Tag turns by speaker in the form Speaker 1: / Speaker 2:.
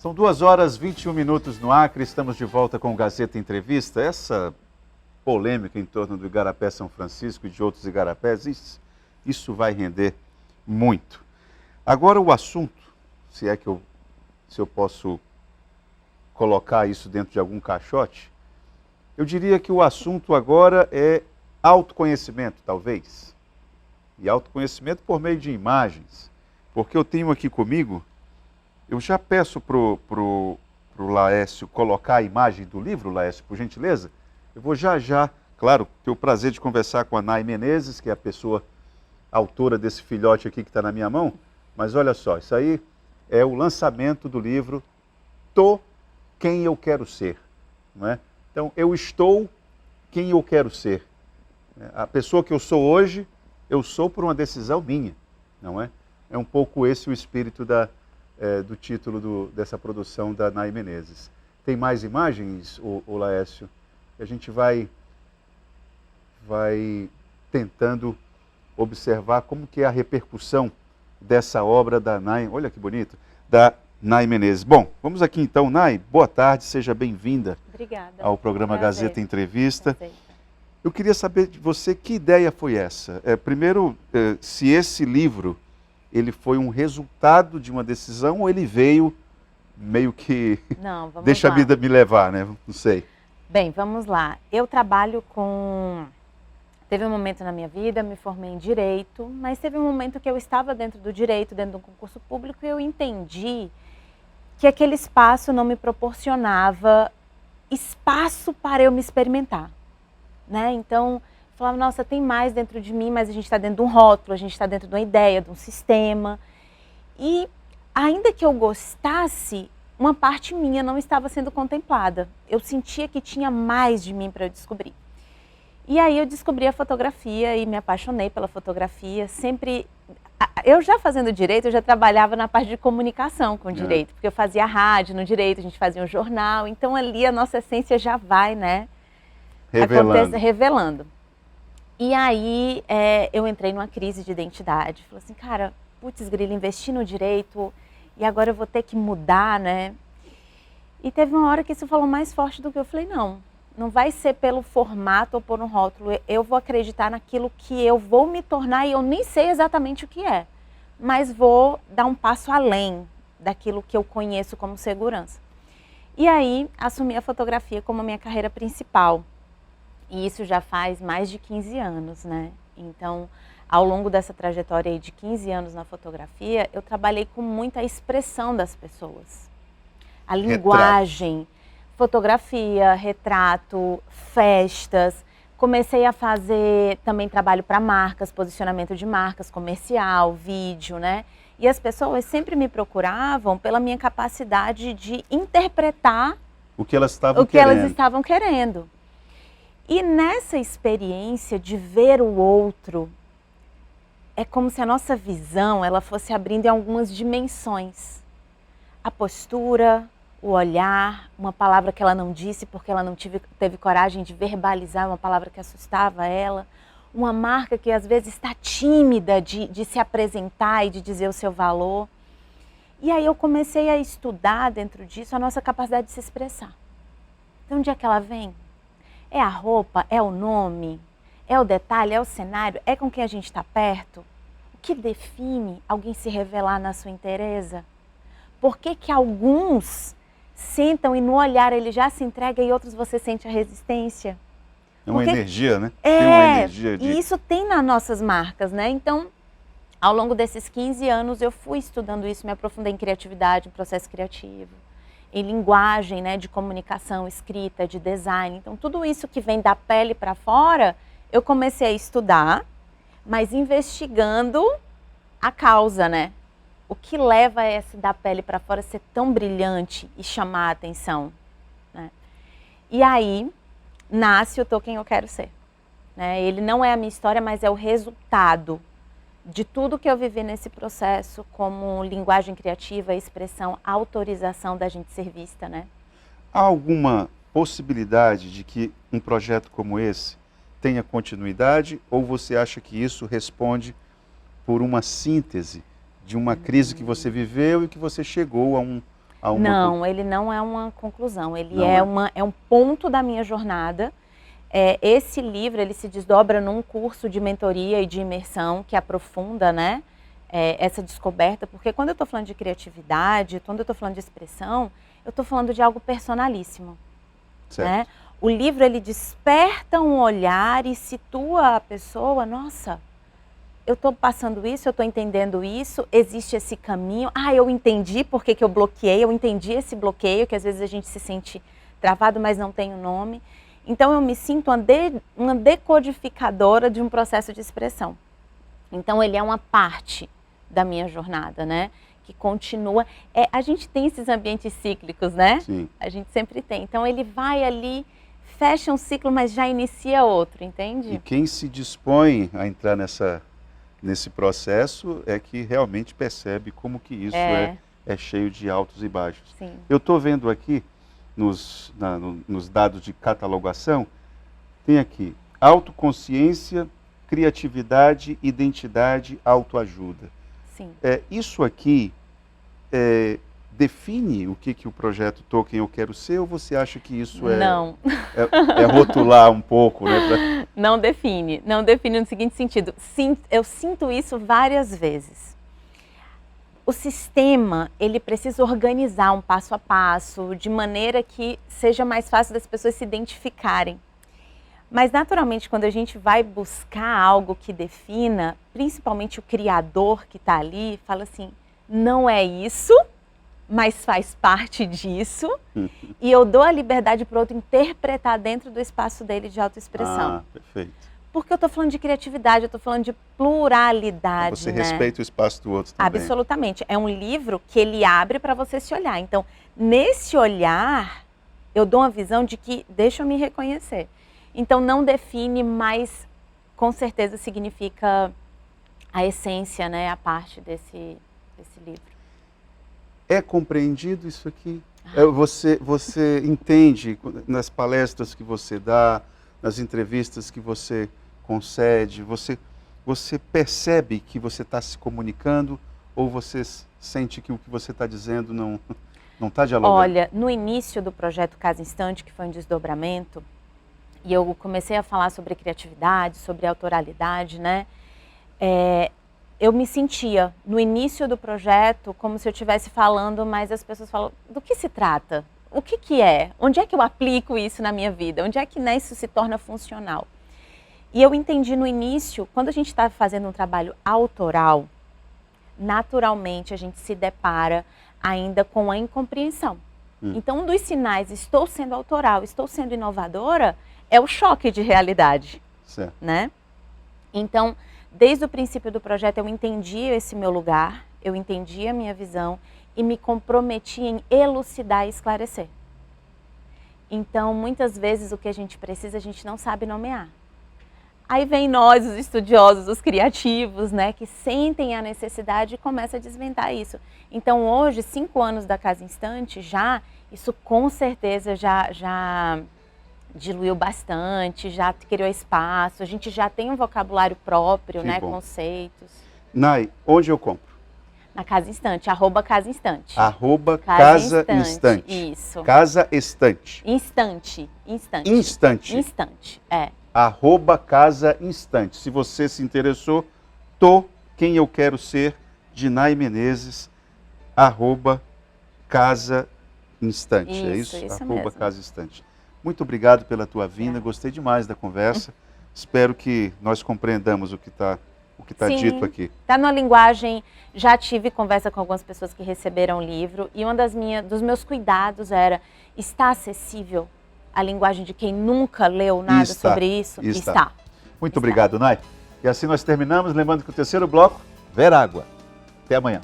Speaker 1: São 2h21 no Acre, estamos de volta com o Gazeta Entrevista. Essa polêmica em torno do Igarapé São Francisco e de outros igarapés, isso vai render muito. Agora o assunto, se eu posso colocar isso dentro de algum caixote, eu diria que o assunto agora é autoconhecimento, talvez. E autoconhecimento por meio de imagens. Porque eu tenho aqui comigo, eu já peço pro Laércio colocar a imagem do livro, Laércio, por gentileza. Eu vou já, claro, ter o prazer de conversar com a Nay Menezes, que é a pessoa autora desse filhote aqui que está na minha mão. Mas olha só, isso aí é o lançamento do livro Tô Quem Eu Quero Ser. Não é? Então, eu estou quem eu quero ser. A pessoa que eu sou hoje, eu sou por uma decisão minha, não é? É um pouco esse o espírito do título dessa produção da Nay Menezes. Tem mais imagens, o Laércio? A gente vai tentando observar como que é a repercussão dessa obra da Nay, olha que bonito, da Nay Menezes. Bom, vamos aqui então, Nay, boa tarde, seja bem-vinda ao programa Gazeta Entrevista. Eu queria saber de você que ideia foi essa. Primeiro, se esse livro ele foi um resultado de uma decisão ou ele veio meio que deixa a vida me levar, né? Não sei.
Speaker 2: Bem, vamos lá. Eu trabalho com... Teve um momento na minha vida, me formei em Direito, mas teve um momento que eu estava dentro do Direito, dentro de um concurso público, e eu entendi que aquele espaço não me proporcionava espaço para eu me experimentar, né? Então, eu falava, nossa, tem mais dentro de mim, mas a gente está dentro de um rótulo, a gente está dentro de uma ideia, de um sistema. E ainda que eu gostasse, uma parte minha não estava sendo contemplada. Eu sentia que tinha mais de mim para eu descobrir. E aí eu descobri a fotografia e me apaixonei pela fotografia. Sempre, eu já fazendo Direito, eu já trabalhava na parte de comunicação com Direito, porque eu fazia rádio no Direito, a gente fazia um jornal, então ali a nossa essência já vai, né? Revelando. E aí eu entrei numa crise de identidade. Falei assim, cara, putz grilo, investi no Direito e agora eu vou ter que mudar, né? E teve uma hora que isso falou mais forte do que eu falei, não vai ser pelo formato ou por um rótulo, eu vou acreditar naquilo que eu vou me tornar e eu nem sei exatamente o que é, mas vou dar um passo além daquilo que eu conheço como segurança. E aí assumi a fotografia como a minha carreira principal. E isso já faz mais de 15 anos, né? Então, ao longo dessa trajetória aí de 15 anos na fotografia, eu trabalhei com muita expressão das pessoas. A linguagem, fotografia, retrato, festas. Comecei a fazer também trabalho para marcas, posicionamento de marcas, comercial, vídeo, né? E as pessoas sempre me procuravam pela minha capacidade de interpretar
Speaker 1: o que elas estavam
Speaker 2: querendo. E nessa experiência de ver o outro, é como se a nossa visão ela fosse abrindo em algumas dimensões. A postura, o olhar, uma palavra que ela não disse porque ela não teve coragem de verbalizar, uma palavra que assustava ela. Uma marca que às vezes está tímida de se apresentar e de dizer o seu valor. E aí eu comecei a estudar dentro disso a nossa capacidade de se expressar. Então onde é que ela vem? É a roupa? É o nome? É o detalhe? É o cenário? É com quem a gente está perto? O que define alguém se revelar na sua inteireza? Por que que alguns sentam e no olhar ele já se entrega e outros você sente a resistência?
Speaker 1: É uma energia, né?
Speaker 2: Tem uma energia e isso tem nas nossas marcas, né? Então, ao longo desses 15 anos eu fui estudando isso, me aprofundei em criatividade, em processo criativo, em linguagem, né, de comunicação, escrita, de design. Então, tudo isso que vem da pele para fora, eu comecei a estudar, mas investigando a causa, né? O que leva esse da pele para fora ser tão brilhante e chamar a atenção, né? E aí nasce o Tô Quem Eu Quero Ser, né? Ele não é a minha história, mas é o resultado de tudo que eu vivi nesse processo como linguagem criativa, expressão, autorização da gente ser vista, né?
Speaker 1: Há alguma possibilidade de que um projeto como esse tenha continuidade ou você acha que isso responde por uma síntese de uma crise que você viveu e que você chegou a uma...
Speaker 2: Não, ele não é uma conclusão, ele
Speaker 1: Não
Speaker 2: é um ponto da minha jornada. Esse livro, ele se desdobra num curso de mentoria e de imersão que aprofunda, né, essa descoberta, porque quando eu estou falando de criatividade, quando eu estou falando de expressão, eu estou falando de algo personalíssimo, né? O livro, ele desperta um olhar e situa a pessoa, nossa, eu estou passando isso, eu estou entendendo isso, existe esse caminho, eu entendi por que eu bloqueei, eu entendi esse bloqueio, que às vezes a gente se sente travado, mas não tem o nome. Então eu me sinto uma decodificadora de um processo de expressão. Então ele é uma parte da minha jornada, né? Que continua. A gente tem esses ambientes cíclicos, né?
Speaker 1: Sim.
Speaker 2: A gente sempre tem. Então ele vai ali, fecha um ciclo, mas já inicia outro, entende?
Speaker 1: E quem se dispõe a entrar nesse processo é que realmente percebe como que isso é cheio de altos e baixos.
Speaker 2: Sim.
Speaker 1: Eu estou vendo aqui, nos dados de catalogação, tem aqui autoconsciência, criatividade, identidade, autoajuda.
Speaker 2: Sim.
Speaker 1: Isso aqui define o que o projeto Tô Quem Eu Quero Ser, ou você acha que isso
Speaker 2: Não.
Speaker 1: é rotular um pouco, né?
Speaker 2: Não define no seguinte sentido, eu sinto isso várias vezes. O sistema, ele precisa organizar um passo a passo, de maneira que seja mais fácil das pessoas se identificarem. Mas, naturalmente, quando a gente vai buscar algo que defina, principalmente o criador que está ali, fala assim, não é isso, mas faz parte disso, e eu dou a liberdade para o outro interpretar dentro do espaço dele de autoexpressão.
Speaker 1: Perfeito.
Speaker 2: Porque eu estou falando de criatividade, eu estou falando de pluralidade.
Speaker 1: Você
Speaker 2: né?
Speaker 1: respeita o espaço do outro também.
Speaker 2: Absolutamente. É um livro que ele abre para você se olhar. Então, nesse olhar, eu dou uma visão de que deixa eu me reconhecer. Então, não define, mas com certeza significa a essência, né? A parte desse livro.
Speaker 1: É compreendido isso aqui? Você entende nas palestras que você dá, nas entrevistas que você concede, você percebe que você está se comunicando ou você sente que o que você está dizendo não está dialogando?
Speaker 2: Olha, no início do projeto Casa Instante, que foi um desdobramento, e eu comecei a falar sobre criatividade, sobre autoralidade, né? Eu me sentia, no início do projeto, como se eu estivesse falando, mas as pessoas falam, do que se trata? O que é? Onde é que eu aplico isso na minha vida? Onde é que isso se torna funcional? E eu entendi no início, quando a gente está fazendo um trabalho autoral, naturalmente a gente se depara ainda com a incompreensão. Então, um dos sinais, estou sendo autoral, estou sendo inovadora, é o choque de realidade.
Speaker 1: Certo.
Speaker 2: Né? Então, desde o princípio do projeto, eu entendi esse meu lugar, eu entendi a minha visão e me comprometi em elucidar e esclarecer. Então, muitas vezes o que a gente precisa, a gente não sabe nomear. Aí vem nós, os estudiosos, os criativos, né, que sentem a necessidade e começam a desvendar isso. Então, hoje, 5 anos da Casa Instante, isso com certeza já diluiu bastante, já criou espaço, a gente já tem um vocabulário próprio, né, conceitos.
Speaker 1: Nai, onde eu compro?
Speaker 2: Na Casa Instante, @Casa Instante.
Speaker 1: @Casa Instante.
Speaker 2: Isso.
Speaker 1: Casa Estante.
Speaker 2: Instante.
Speaker 1: Instante. @Casa Instante. Se você se interessou, Tô Quem Eu Quero Ser, de Nai Menezes, @Casa Instante.
Speaker 2: Isso,
Speaker 1: é isso?
Speaker 2: mesmo.
Speaker 1: Casa Instante. Muito obrigado pela tua vinda, gostei demais da conversa. Espero que nós compreendamos o que está dito aqui.
Speaker 2: Está numa linguagem, já tive conversa com algumas pessoas que receberam o livro e dos meus cuidados era, está acessível a linguagem de quem nunca leu nada sobre isso? Está.
Speaker 1: Muito obrigado, Nai. E assim nós terminamos, lembrando que o terceiro bloco, Verágua. Até amanhã.